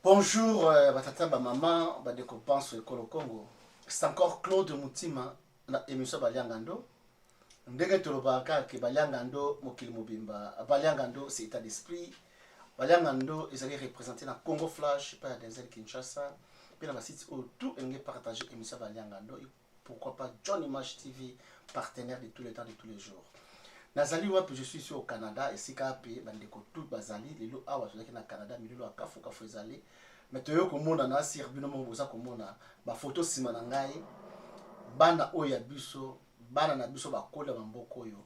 Bonjour, batata ba maman, ba deko pense Kolo Congo. C'est encore Claude Moutima na émission Baliangando. Ndenge tolobaka ke Baliangando mokili mobimba. Baliangando c'est état d'esprit. Baliangando ezali représenté na Congo Flash par Denzel Kinshasa. Puis na site où tout est partagé émission Baliangando et pourquoi pas John Image TV, partenaire de tous les temps de tous les jours. Nazali wapi je suis ici au Canada et si kapi bandeko tout bazali lelo awa tozaki na Canada milelo akafu kafu ezali mais toyo komona na sir bino mo boza komona ba photo sima na ngai bana oya biso bana na biso bakola mamboko oyo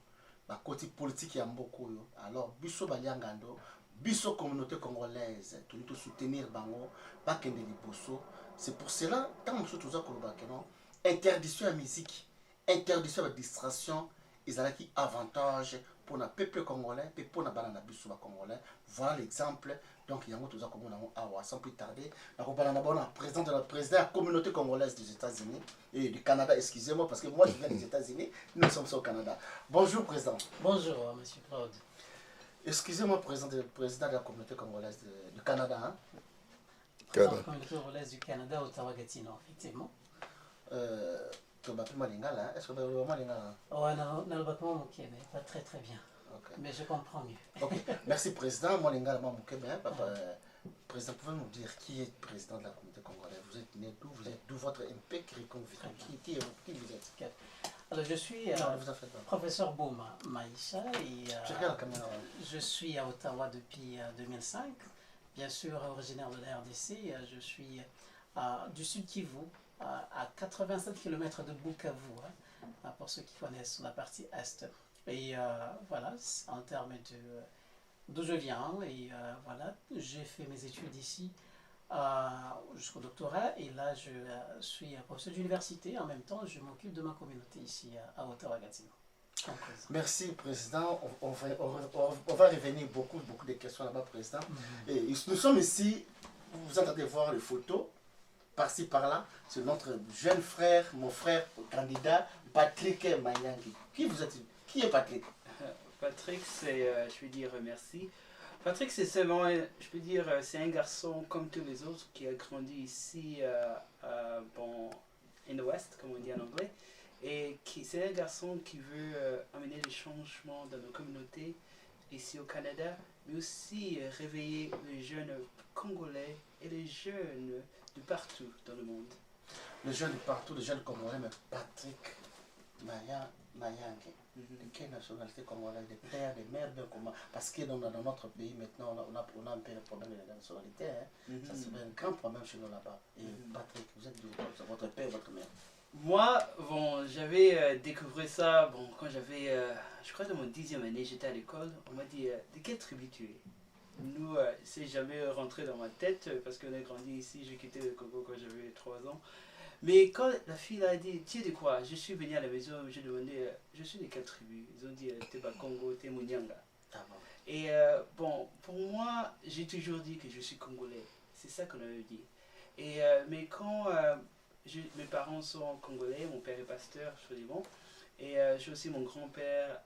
bakoti politique ya mboko oyo alors biso Baliangando biso communauté congolaise tout soutenir bango bakende liboso. C'est pour cela tant que tout ça koloba que non interdiction à musique, interdiction à distraction. Ils ont qui avantage pour le peuple congolais et pour le banana congolais. Voilà l'exemple. Donc, il y a tout ça comme on a sans plus tarder. Donc, on a président de la communauté congolaise des États-Unis et du Canada. Excusez-moi parce que moi je viens des États-Unis. Nous sommes au Canada. Bonjour, président. Bonjour, monsieur Claude. Excusez-moi, président de la communauté congolaise du Canada. Hein? Président de la communauté congolaise du Canada, Ottawa-Gatineau, effectivement. Est-ce que vous avez vraiment lingala? Ouais, non, mais pas très très bien. Okay. Mais je comprends mieux. Okay. Merci, président. Moi, lingala, papa. Président, pouvez-vous nous dire qui est président de la communauté congolaise? Vous êtes né d'où? Vous êtes d'où votre MP qui vous êtes? Alors, je suis professeur Bouma Maïcha et je suis à Ottawa depuis 2005. Bien sûr, originaire de la RDC. Je suis du Sud Kivu, à 87 km de Bukavu, hein, pour ceux qui connaissent la partie est. Et voilà, en termes d'où je viens, et voilà, j'ai fait mes études ici jusqu'au doctorat, et là je suis professeur d'université, en même temps je m'occupe de ma communauté ici à Ottawa-Gatineau. Merci, président. On va revenir beaucoup de questions là-bas, président. Et nous sommes ici, vous entendez voir les photos par-ci par-là, c'est notre jeune frère, mon frère candidat, Patrick Mayangi. Qui vous êtes? Qui est Patrick? Patrick, c'est, je vais dire merci. Patrick, c'est seulement, je peux dire, c'est un garçon comme tous les autres qui a grandi ici, bon, in the West, comme on dit en anglais. Et c'est un garçon qui veut amener des changements dans nos communautés ici au Canada, mais aussi réveiller les jeunes Congolais et les jeunes de partout dans le monde. Les jeunes de partout, les jeunes congolais, mais Patrick Mayangi, de quelle nationalité congolaise? Des pères, des mères, bien comment? Parce que dans notre pays, maintenant, on a un peu le problème de la nationalité. Hein? Ça, c'est un grand problème chez nous là-bas. Et Patrick, vous êtes votre père, votre mère? Moi, bon, j'avais découvert ça bon, quand j'avais, je crois, dans mon 10e année, j'étais à l'école. On m'a dit, de quelle tribu tu es? Nous, c'est jamais rentré dans ma tête parce qu'on a grandi ici, j'ai quitté le Congo quand j'avais 3 ans. Mais quand la fille a dit, tu es de quoi? Je suis venu à la maison, j'ai demandé, je suis de quelle tribu? Ils ont dit, t'es pas Congo, t'es Munyanga. Et bon, pour moi, j'ai toujours dit que je suis congolais. C'est ça qu'on avait dit. Et, mais quand mes parents sont congolais, mon père est pasteur, je dis bon. Et j'ai aussi mon grand-père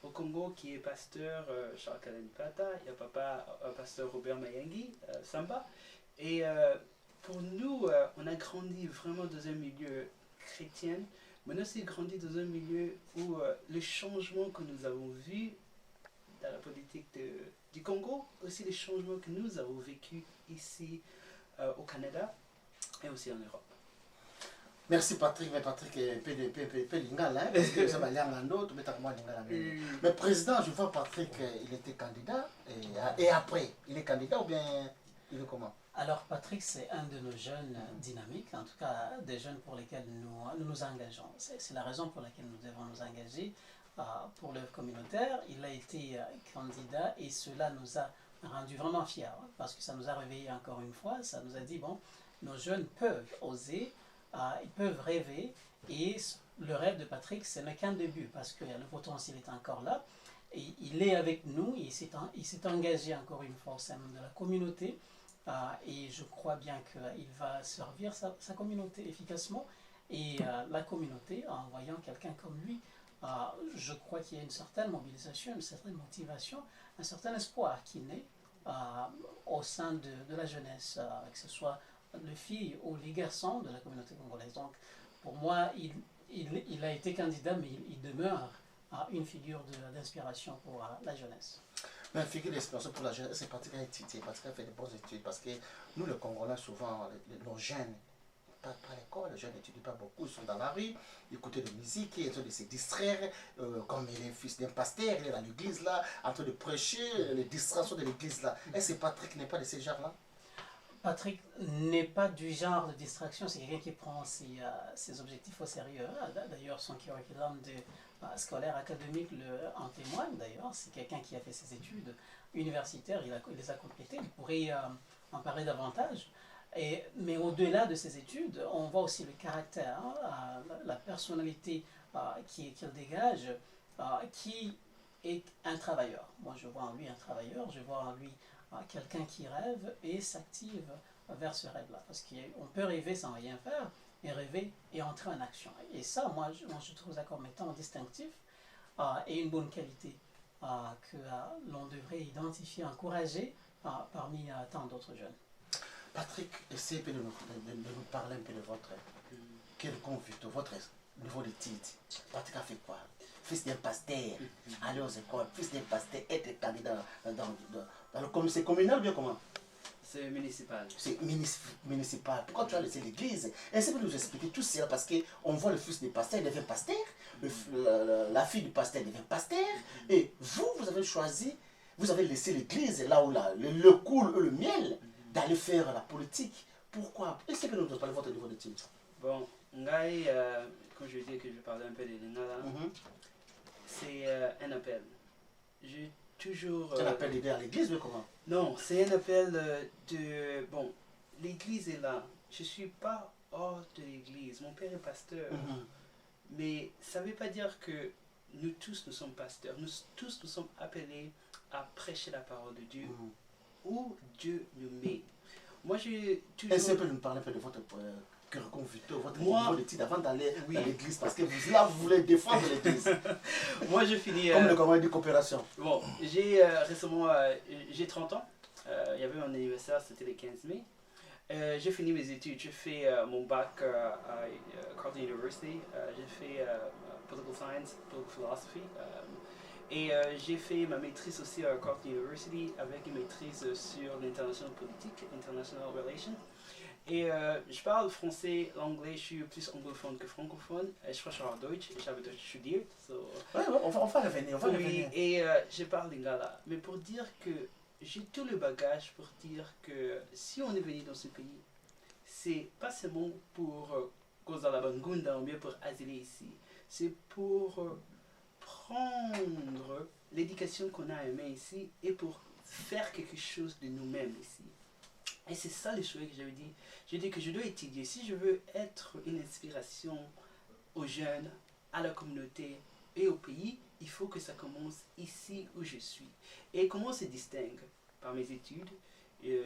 au Congo qui est pasteur, Charles Kalanipata. Il y a papa, pasteur Robert Mayangi, Samba. Et pour nous, on a grandi vraiment dans un milieu chrétien, mais on a aussi grandi dans un milieu où les changements que nous avons vus dans la politique du Congo, aussi les changements que nous avons vécus ici au Canada et aussi en Europe. Merci Patrick, mais Patrick est un peu lingala, hein, parce que ça va Liangando, tout le monde lingala. Mais président, je vois Patrick, il était candidat, et après, il est candidat ou bien il est comment? Alors Patrick, c'est un de nos jeunes dynamiques, en tout cas des jeunes pour lesquels nous engageons. C'est la raison pour laquelle nous devons nous engager pour l'œuvre communautaire. Il a été candidat et cela nous a rendu vraiment fiers, parce que ça nous a réveillés encore une fois, ça nous a dit, bon, nos jeunes peuvent oser ils peuvent rêver. Et le rêve de Patrick, ce n'est qu'un début, parce que le potentiel est encore là. Et il est avec nous, il s'est engagé encore une fois au sein de la communauté. Et je crois bien qu'il va servir sa communauté efficacement. Et la communauté, en voyant quelqu'un comme lui, je crois qu'il y a une certaine mobilisation, une certaine motivation, un certain espoir qui naît au sein de la jeunesse, que ce soit les filles ou les garçons de la communauté congolaise. Donc, pour moi, il a été candidat, mais il demeure une figure d'inspiration pour la jeunesse. Mais une figure d'inspiration pour la jeunesse, c'est Patrick a étudié, Patrick a fait de bonnes études, parce que nous, les Congolais, souvent, nos jeunes, pas à l'école, les jeunes n'étudient pas beaucoup, ils sont dans la rue, ils écoutent de musique, ils sont en train de se distraire, comme il est fils d'un pasteur, il est dans l'église là, en train de prêcher, les distractions de l'église là. Est-ce que Patrick n'est pas de ce genre là? Patrick n'est pas du genre de distraction, c'est quelqu'un qui prend ses objectifs au sérieux. D'ailleurs, son curriculum scolaire académique en témoigne d'ailleurs. C'est quelqu'un qui a fait ses études universitaires, il les a complétées, il pourrait en parler davantage. Mais au-delà de ses études, on voit aussi le caractère, la personnalité qu'il dégage, qui est un travailleur. Moi, je vois en lui un travailleur, je vois en lui quelqu'un qui rêve et s'active vers ce rêve-là. Parce qu'on peut rêver sans rien faire, et rêver et entrer en action. Et ça, moi, je trouve ça comme étant distinctif et une bonne qualité que l'on devrait identifier, encourager parmi tant d'autres jeunes. Patrick, essayez de nous parler un peu de votre niveau d'études. Patrick a fait quoi? Fils d'un pasteur, aller aux écoles, fils d'un pasteur, être candidat dans le comité communal, bien comment? C'est municipal. C'est municipal. Pourquoi tu as laissé l'église? Essayez de nous expliquer tout cela, parce qu'on voit le fils du pasteur, il devient pasteur, la fille du pasteur devient pasteur, et vous avez choisi, vous avez laissé l'église, là où le coule et le miel, d'aller faire la politique. Pourquoi? Essayez de nous parler de votre niveau d'études. Bon, Ngai, quand je dis que je parlais un peu des Lingala, c'est un appel. J'ai toujours... Un appel d'aider à l'église, mais comment? Non, c'est un appel de... Bon, l'église est là. Je ne suis pas hors de l'église. Mon père est pasteur. Mais ça ne veut pas dire que nous tous, nous sommes pasteurs. Nous tous, nous sommes appelés à prêcher la parole de Dieu où Dieu nous met. Moi, j'ai toujours... Est-ce que vous nous parler un peu de votre curriculum vitae, votre niveau d'études avant d'aller à l'église? Parce que vous voulez défendre l'église. Moi, je finis... Comme le commandant de coopération. Bon, j'ai récemment... j'ai 30 ans. Il y avait mon anniversaire, c'était le 15 mai. J'ai fini mes études. J'ai fait mon bac à Carleton University. J'ai fait Political Science, Political Philosophy. Et j'ai fait ma maîtrise aussi à Carleton University avec une maîtrise sur l'international politique, international relations. Et je parle français, l'anglais, je suis plus anglophone que francophone. Je spreche auch Deutsch, ich habe Deutsch studiert. So. Ouais, on va revenir, Oui, et je parle lingala. Mais pour dire que j'ai tout le bagage pour dire que si on est venu dans ce pays, c'est pas seulement pour cause de la Bangunda ou bien pour asiler ici. C'est pour prendre l'éducation qu'on a aimée ici et pour faire quelque chose de nous-mêmes ici. Et c'est ça le choix que j'avais dit. J'ai dit que je dois étudier. Si je veux être une inspiration aux jeunes, à la communauté et au pays, il faut que ça commence ici où je suis. Et comment on se distingue? Par mes études.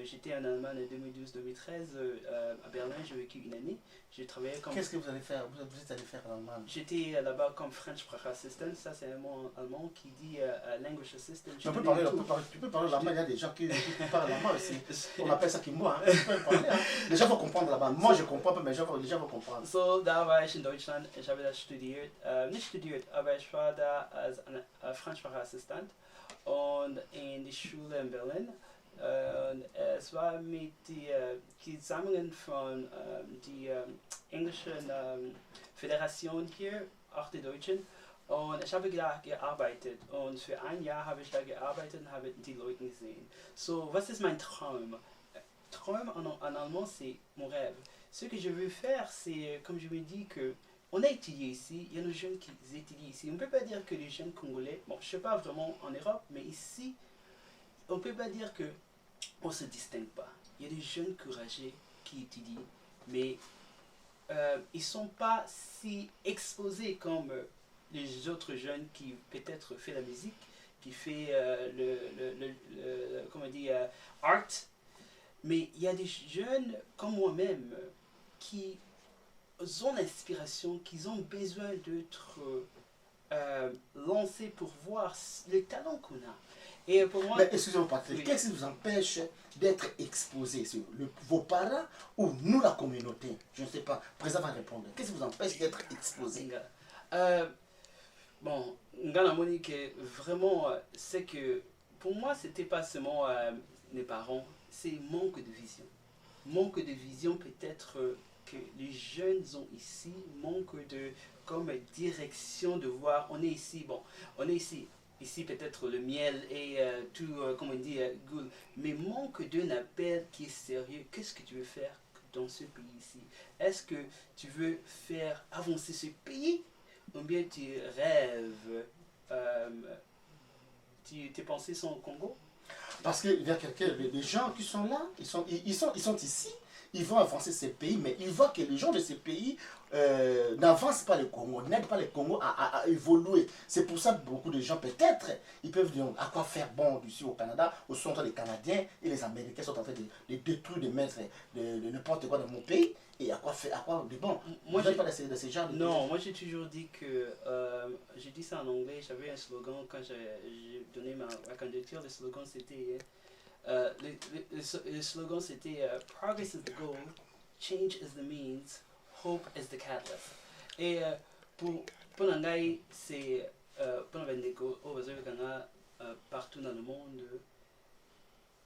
J'étais en Allemagne en 2012-2013, à Berlin, j'ai vécu une année. J'ai travaillé comme... Qu'est-ce que vous allez faire? Vous êtes allé faire en Allemagne? J'étais là-bas comme French Sprach Assistant, ça c'est un mot allemand qui dit Language Assistant. Tu peux parler l'allemand, il y a des gens qui parlent l'allemand aussi. On appelle ça qui moi. Hein. Tu peux parler, hein. Les gens vont comprendre l'allemand. Moi je comprends pas, mais les gens vont comprendre. So, da war ich in Deutschland, ich habe das studiert. Nicht studiert, aber ich war da als French Sprach Assistant und in die Schule in Berlin. Es war mit die Sammlungen von die englischen Föderation hier, auch die Deutschen. Und ich habe da gearbeitet und für ein Jahr habe ich da gearbeitet und habe die Leute gesehen. So, was ist mein Traum? Traum en allemand, c'est mon rêve. Ce que je veux faire, c'est, comme je me dis, que on a étudié ici, il y a nos jeunes qui étudient ici. On ne peut pas dire que les jeunes congolais, bon, je ne sais pas vraiment en Europe, mais ici, on ne peut pas dire que on ne se distingue pas. Il y a des jeunes courageux qui étudient, mais ils sont pas si exposés comme les autres jeunes qui peut-être fait la musique, qui fait comment on dit, art. Mais il y a des jeunes comme moi-même qui ont l'inspiration, qui ont besoin d'être lancés pour voir le talent qu'on a. Et pour moi, mais excusez-moi Patrick, oui. qu'est-ce qui vous empêche d'être exposé? Vos parents ou nous la communauté? Je ne sais pas, le président va répondre. Qu'est-ce qui vous empêche d'être exposé? Bon, Ngana Monique, vraiment, c'est que pour moi, c'était pas seulement mes parents, c'est manque de vision. Manque de vision peut-être que les jeunes ont ici, manque de comme direction de voir, on est ici, bon, on est ici peut-être le miel et tout, comme on dit, good, mais manque d'un appel qui est sérieux. Qu'est-ce que tu veux faire dans ce pays ici? Est-ce que tu veux faire avancer ce pays ou bien tu rêves, tes pensées sont au Congo? Parce qu'il y a des gens qui sont là, ils sont ici, ils vont avancer ces pays, mais ils voient que les gens de ces pays n'avancent pas le Congo, n'aident pas le Congo à évoluer. C'est pour ça que beaucoup de gens, peut-être, ils peuvent dire à quoi faire bon ici au Canada, au centre des Canadiens et les Américains sont en train de détruire, de mettre de n'importe quoi dans mon pays. Et à quoi de bon? Moi, je pas de ces gens. Non, moi j'ai toujours dit que, j'ai dit ça en anglais, j'avais un slogan quand j'ai donné ma candidature, le slogan c'était, le slogan c'était Progress is the goal, change is the means, hope is the catalyst. Et pour Nangai, c'est pour Vendeko, partout dans le monde,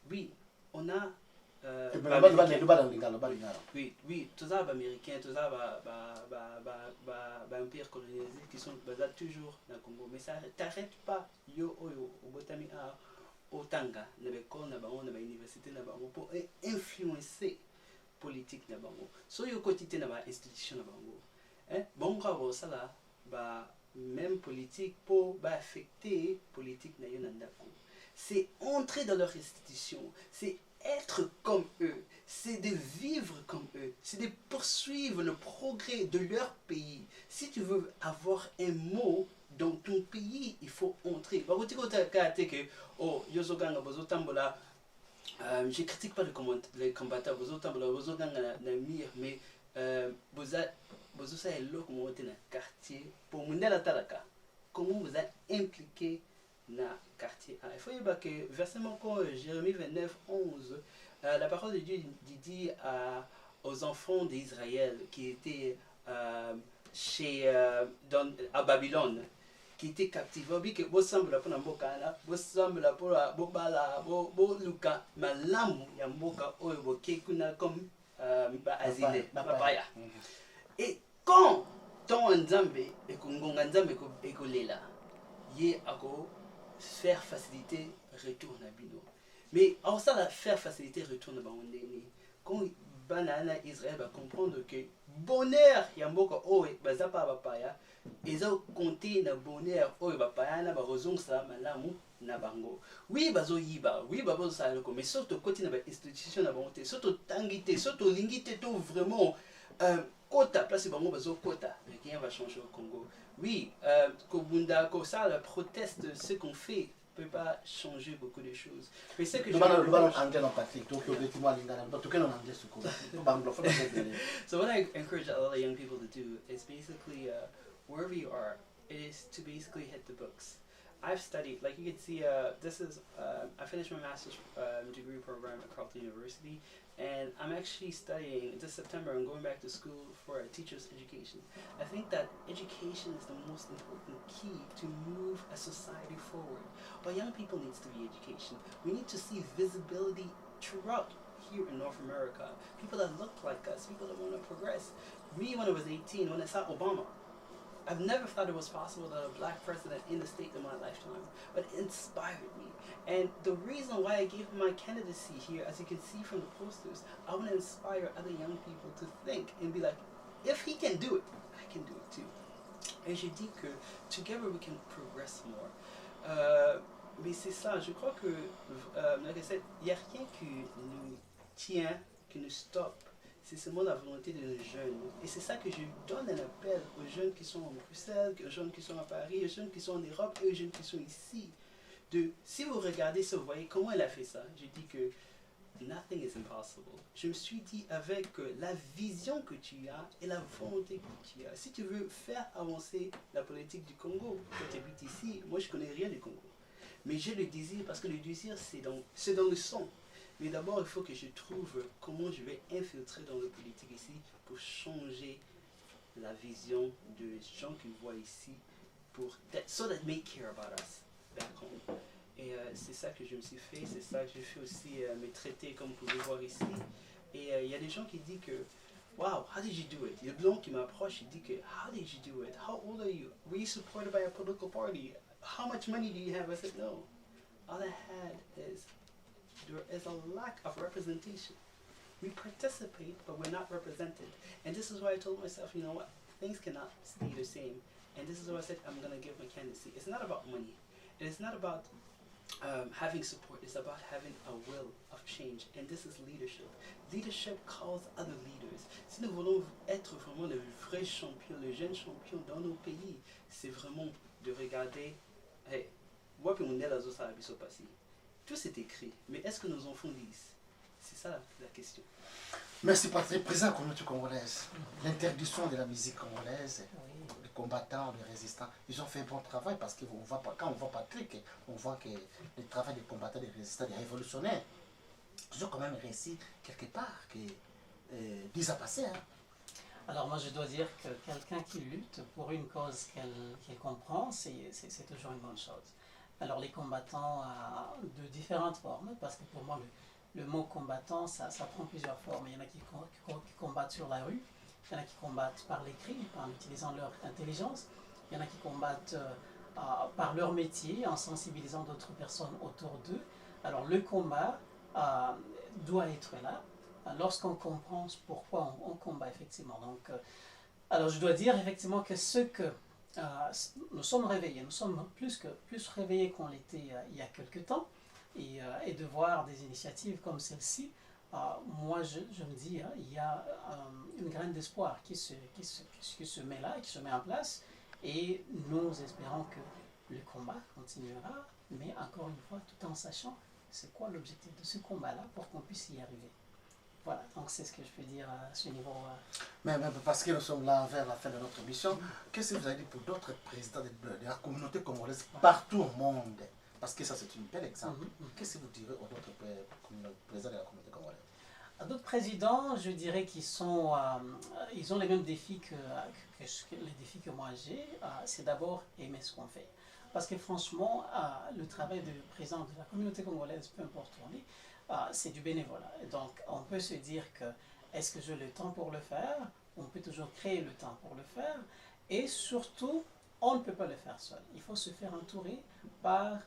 oui, on a oui, tous les Américains, tous les empires colonisés qui sont basés toujours dans le Congo. Mais ça t'arrête pas, yo, au Botami, au Tanga, dans l'école, dans l'université, pour influencer la politique. So, yo, quotidien, dans l'institution, bon, bravo, ça là, même politique, pour affecter la politique, c'est entrer dans leur institution, c'est être comme eux, c'est de vivre comme eux, c'est de poursuivre le progrès de leur pays. Si tu veux avoir un mot dans ton pays, il faut entrer. Je ne critique pas les combattants, mais vous avez le quartier pour comment vous êtes impliqué dans le quartier. Il faut dire que verset Jérémie 29, 11, la parole de Dieu dit aux enfants d'Israël qui étaient à Babylone, qui étaient captifs, que vous semblez pour Nambokana, vous semblez pour Bobala, Luka, Malamu, Yamboka, Oyoboke, Kuna comme asile, Papaya. Et quand ton Nzambe et Kongonga Nzambe et Kolela, yé ako faire faciliter retour na bino. Mais en ça la faire faciliter retour na baondeni. Quand banana Israël va comprendre que bonheur yamboka oe bazapa bapaya, ils ont compté na bonheur oe bapaya na barozong sa malamu na bango. Oui bazo yiba, oui bazo sa loko, mais surtout côté na ba institution na bonté, surtout tangité, surtout lingité tout vraiment quota place bango bazo quota, mais rien va changer au Congo. Oui, Kobunda, Kosa, la proteste, ce qu'on fait ne peut pas changer beaucoup de choses. Mais c'est que So what I encourage a lot of young people to do is basically, wherever you are, is to basically hit the books. I've studied, like you can see, this is, I finished my master's degree program at Carleton University, and I'm actually studying this September. I'm going back to school for a teacher's education. I think that education is the most important key to move a society forward. What young people needs to be education. We need to see visibility throughout here in North America. People that look like us, people that want to progress. Me, when I was 18, when I saw Obama, I've never thought it was possible that a black president in the state in my lifetime, but it inspired me. And the reason why I gave my candidacy here, as you can see from the posters, I want to inspire other young people to think and be like, if he can do it, I can do it too. Et je dis que together we can progress more. Mais c'est ça, je crois que, like I said, il n'y a rien qui nous tient, qui nous stoppe. c'est seulement la volonté de nos jeunes. Et c'est ça que je donne un appel aux jeunes qui sont en Bruxelles, aux jeunes qui sont à Paris, aux jeunes qui sont en Europe et aux jeunes qui sont ici. Si vous regardez ça, vous voyez comment elle a fait ça. Je dis que nothing is impossible. Je me suis dit avec la vision que tu as et la volonté que tu as, si tu veux faire avancer la politique du Congo, quand tu habites ici, moi je connais rien du Congo. Mais j'ai le désir, parce que le désir c'est dans le sang. Mais d'abord, il faut que je trouve comment je vais infiltrer dans la politique ici pour changer la vision de gens qui voient ici, so that they care about us back home. Et c'est ça que je me suis fait, c'est ça que je fais aussi mes traités comme vous pouvez voir ici. Et il y a des gens qui disent que, wow, how did you do it? Il y a des gens qui m'approchent et disent que, how did you do it? How old are you? Were you supported by a political party? How much money do you have? I said, no. All I had is, there is a lack of representation. We participate, but we're not represented. And this is why I told myself, you know what, things cannot stay the same. And this is why I said, I'm going to give my candidacy. It's not about money. It is not about having support. It's about having a will of change. And this is leadership. Leadership calls other leaders. Si nous voulons être vraiment le vrai champion, le jeune champion dans nos pays, c'est vraiment de regarder, hey, moi puis mon aile à ça a passé. Tout c'est écrit, mais est-ce que nos enfants lisent? C'est ça la question. Merci Patrick, président de la communauté congolaise. L'interdiction de la musique congolaise, les combattants, les résistants, ils ont fait un bon travail parce que quand on voit Patrick, on voit que le travail des combattants, des résistants, des révolutionnaires, ils ont quand même réussi quelque part, que 10 ans passés. Hein. Alors moi je dois dire que quelqu'un qui lutte pour une cause qu'elle comprend, c'est toujours une bonne chose. Alors les combattants de différentes formes, parce que pour moi le mot combattant, ça prend plusieurs formes. Il y en a qui combattent sur la rue, il y en a qui combattent par l'écrit, en utilisant leur intelligence, il y en a qui combattent par leur métier, en sensibilisant d'autres personnes autour d'eux. Alors le combat doit être là, lorsqu'on comprend pourquoi on combat effectivement. Donc, alors je dois dire effectivement que nous sommes réveillés, nous sommes plus réveillés qu'on l'était il y a quelque temps. Et de voir des initiatives comme celle-ci, moi je me dis, il y a une graine d'espoir qui se met là, qui se met en place, et nous espérons que le combat continuera, mais encore une fois, tout en sachant c'est quoi l'objectif de ce combat-là pour qu'on puisse y arriver. Voilà, donc c'est ce que je peux dire à ce niveau. Mais parce que nous sommes là vers la fin de notre mission, qu'est-ce que vous avez dit pour d'autres présidents de la communauté congolaise partout au monde? Parce que ça, c'est un bel exemple. Qu'est-ce que vous direz aux autres présidents de la communauté congolaise? À d'autres présidents, je dirais qu'ils ils ont les mêmes défis que les défis que moi j'ai. C'est d'abord aimer ce qu'on fait. Parce que franchement, le travail de président de la communauté congolaise, peu importe où on est, c'est du bénévolat. Et donc, on peut se dire que est-ce que j'ai le temps pour le faire? On peut toujours créer le temps pour le faire. Et surtout, on ne peut pas le faire seul. Il faut se faire entourer par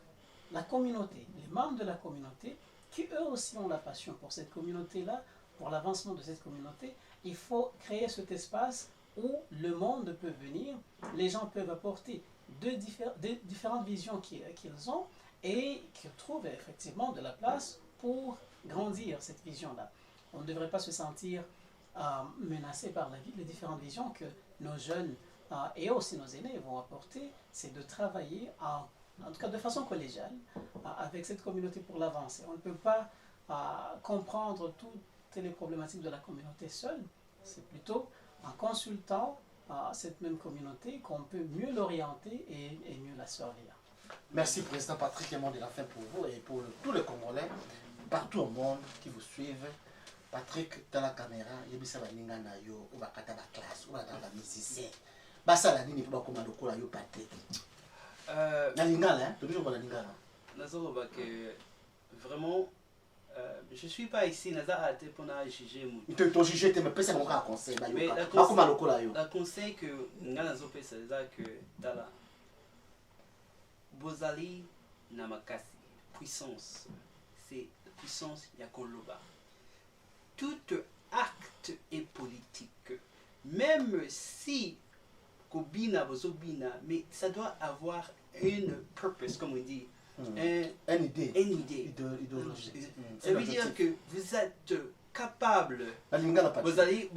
la communauté, les membres de la communauté, qui eux aussi ont la passion pour cette communauté-là, pour l'avancement de cette communauté. Il faut créer cet espace où le monde peut venir, les gens peuvent apporter différentes visions qu'ils ont et qu'ils trouvent effectivement de la place pour grandir cette vision-là. On ne devrait pas se sentir menacé par les différentes visions que nos jeunes et aussi nos aînés vont apporter, c'est de travailler en tout cas de façon collégiale, avec cette communauté pour l'avancer. On ne peut pas comprendre toutes les problématiques de la communauté seule, c'est plutôt en consultant cette même communauté qu'on peut mieux l'orienter et mieux la servir. Merci Président Patrick, et mot de la fin pour vous et pour tous les Congolais, partout au monde qui vous suivent. Patrick, dans la caméra, il y a des gens qui ont la classe, ou la musicien. Basa la nini pour comment le cours yo Patrick. Na lingala hein, toujours pour la lingala. Nazolo ba que vraiment je suis pas ici naza ate pour na juger mu. Tu te juger te me pesa mon conseil ba yo. Mais comment le cours yo. La conseil que nga nazo pesa za que dala bozali na makasi puissance, c'est puissance ya koloba. Tout acte est politique, même si Kobina, Bozobina, mais ça doit avoir une purpose, comme on dit, une idée. Une idée. Idéologie. Ça veut dire que vous êtes capable. Balingala Patrick. Vous allez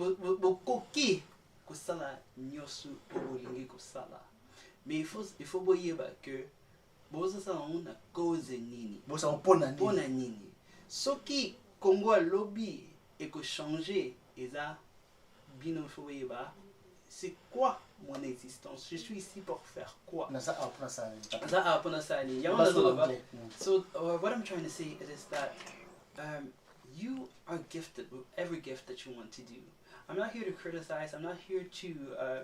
coquille que ça là nyosu olingi que ça là. Mais il faut voyer que boza ça on a cause nini. Boza on pona nini. Ce qui Congo a lobby et que changer et ça bien faut voyer c'est quoi mon existence? Je suis ici pour faire quoi? Ça So what I'm trying to say is that you are gifted with every gift that you want to do. I'm not here to criticize, I'm not here to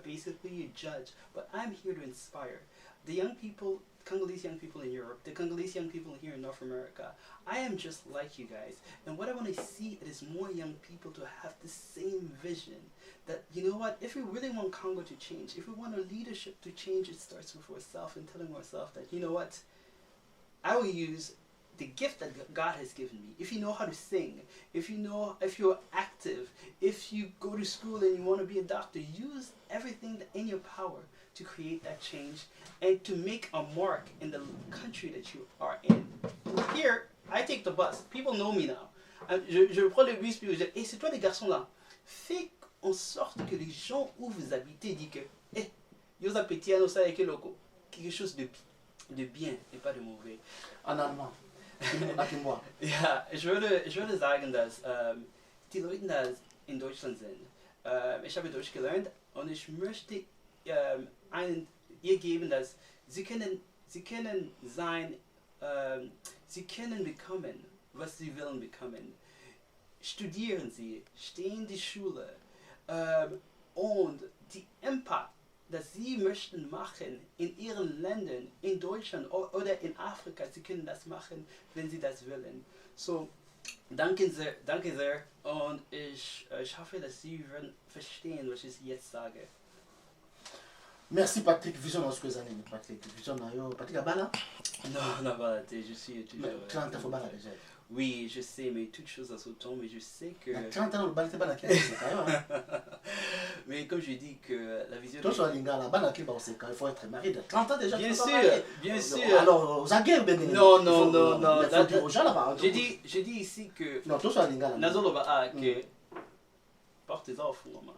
basically judge, but I'm here to inspire. The young people, Congolese young people in Europe, the Congolese young people here in North America, I am just like you guys. And what I want to see is more young people to have the same vision. That, you know what, if we really want Congo to change, if we want our leadership to change, it starts with ourselves and telling ourselves that, you know what, I will use the gift that God has given me. If you know how to sing, if you're active, if you go to school and you want to be a doctor, use everything in your power to create that change and to make a mark in the country that you are in. Here, I take the bus. People know me now. Je prends le bus puis je dis, hey, c'est toi les garçons là. Fais en sorte que les gens où vous habitez disent que, hey, vous appétit à nos ça avec loco. Quelque chose de bien et pas de mauvais. En allemand. Ja, ich würde sagen, dass die Leute das in Deutschland sind. Ich habe Deutsch gelernt und ich möchte ihr geben, dass sie können sein, sie können bekommen, was sie wollen bekommen. Studieren sie, stehen in die Schule und die Impact, dass sie möchten machen in ihren Ländern, in Deutschland oder in Afrika, sie können das machen, wenn sie das wollen. So, danke sehr und ich hoffe, dass Sie werden verstehen, was ich jetzt sage. Merci Patrick, vision dans ce que années Patrick, vision dans Patrick Abala. Non, voilà, je suis toujours. Tu as fait Bala déjà. Oui, je sais, mais toutes choses à son temps, mais je sais que. 30 ans, le bal c'est Bala qui Mais comme je dis que la vision. Toi, sur Lingala, Bala qui il faut être marié de 30 ans déjà. Bien sûr. Alors, aux aguerres, ben. Non. J'ai dit ici que. Non, toi, sur Lingala. Nazoloba que. Portez-en au fond, maman.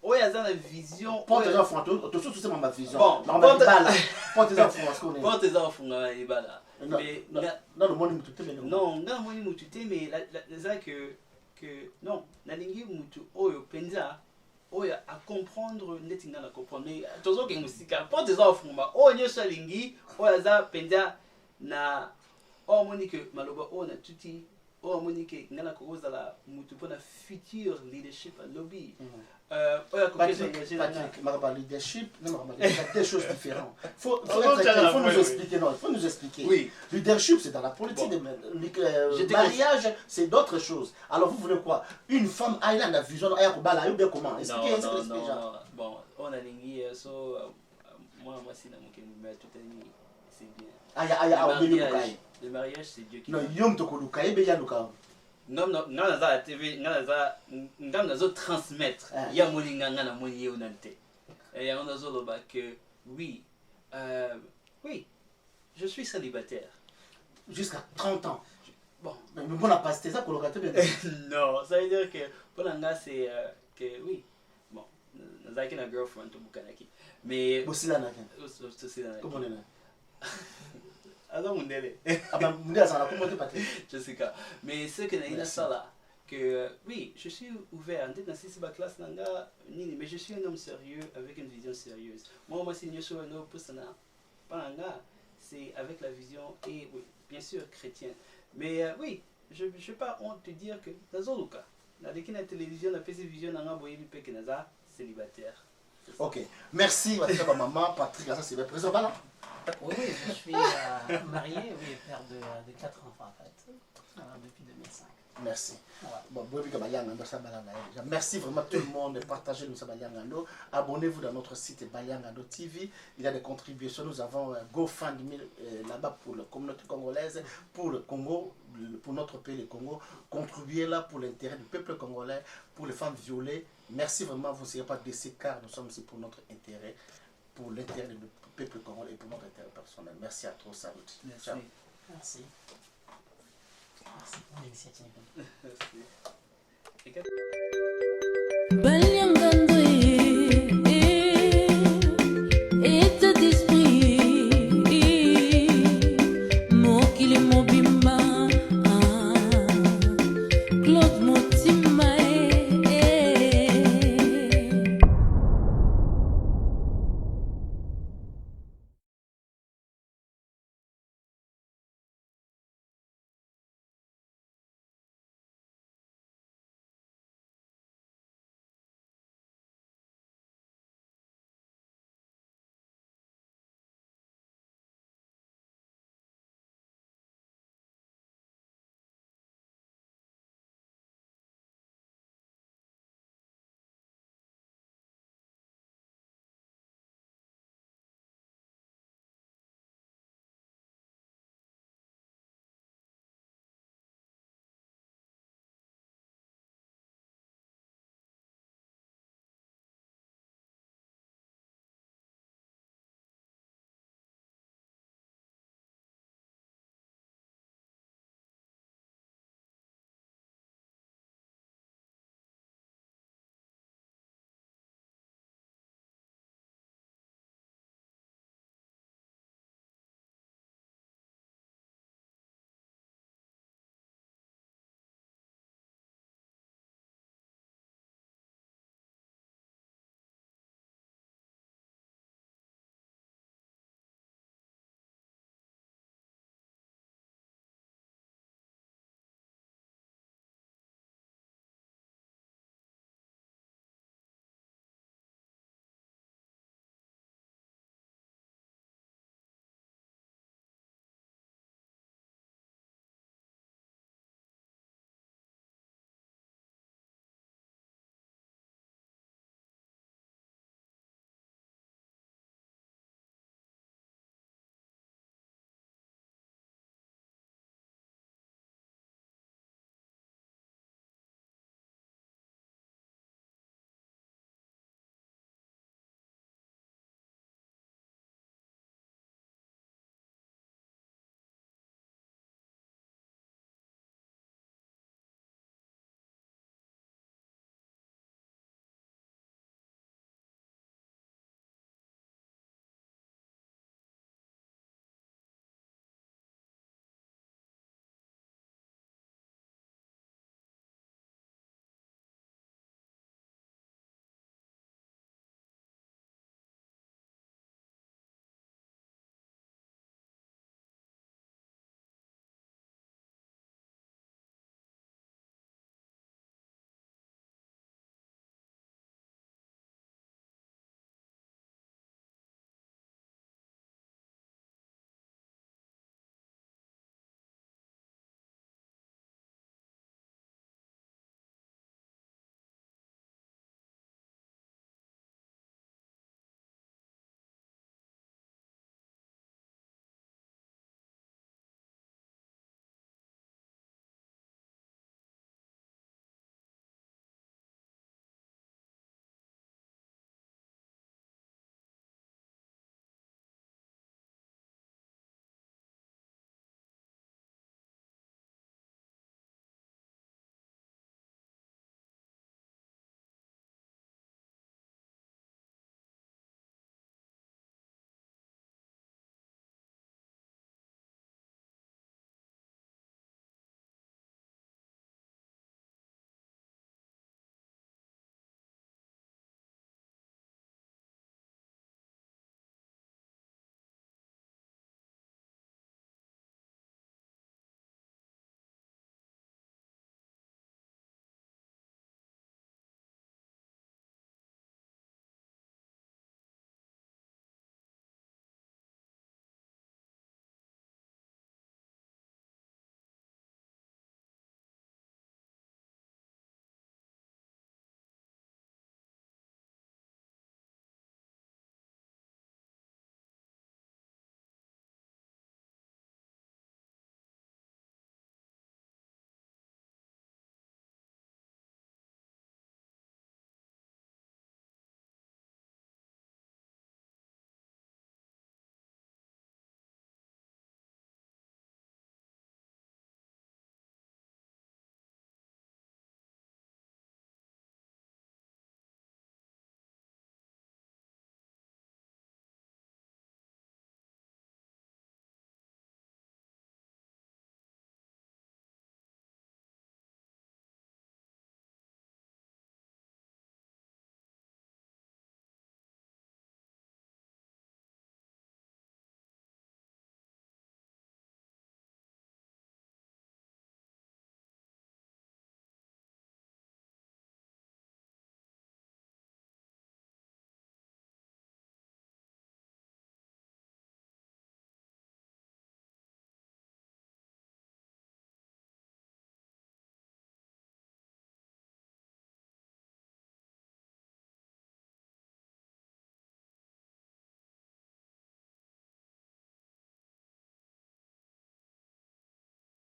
Oui, il y a la vision. Portez-en au fond, tout ça, c'est ma vision. Bon, portez-en au fond, portez-en au fond, Ibala. Mais non, le monde mutu non, non, moi mutu mais ça que non, na lingi mutu oyo penza oyo à comprendre netinga na comprendre mais tozo ke musika portez-en au fond ma oyo so lingi oyo za penza na o monique maloba o na tuti o monique ngana ko ozala mutu pona future leadership lobby. Patrick, le leadership, il y a des choses différentes. Il faut nous expliquer. Non, il faut nous expliquer. Oui. Leadership, c'est dans la politique. Le mariage, c'est d'autres choses. Alors, vous voulez quoi? Une femme a une vision, comment? Expliquez non. Bon, on a l'ingé, moi, c'est dans mon cas, c'est bien. Le mariage, c'est Dieu qui. Non, yom tokoluka, non, dans la TV, dans la transmettre. Il y a moninga na moni yonante. Et on a zoloba que oui, je suis célibataire. Jusqu'à 30 ans. Bon, mais bon, on a pas ça pour le gâteau bien. Non, ça veut dire que pour l'anga c'est que oui. Bon, nous avons une girlfriend au Bukanaki. Mais aussi là, comment on est là? Alors, on est Jessica. Mais ce que nous avons là, que oui, je suis ouvert. Mais je suis un homme sérieux avec une vision sérieuse. Moi, c'est une chose c'est avec la vision et oui, bien sûr chrétien. Mais oui, je ne vais pas honte de dire que dans le cas, dans la télévision, la vision, célibataire. Ok, merci maman, Patrick, ça c'est le président là. Oui, je suis marié, oui, père de 4 enfants en fait, depuis 2005. Merci. Bon, merci vraiment tout le monde de partager nous Baliangando. Abonnez-vous dans notre site Baliangando TV. Il y a des contributions. Nous avons GoFundMe là-bas pour la communauté congolaise, pour le Congo, pour notre pays, le Congo. Contribuez là pour l'intérêt du peuple congolais, pour les femmes violées. Merci vraiment, vous ne serez pas déçus car nous sommes ici pour notre intérêt, pour l'intérêt du peuple congolais et pour notre intérêt personnel. Merci à tous. Salut. Merci. Merci. Merci pour l'initiative. Merci.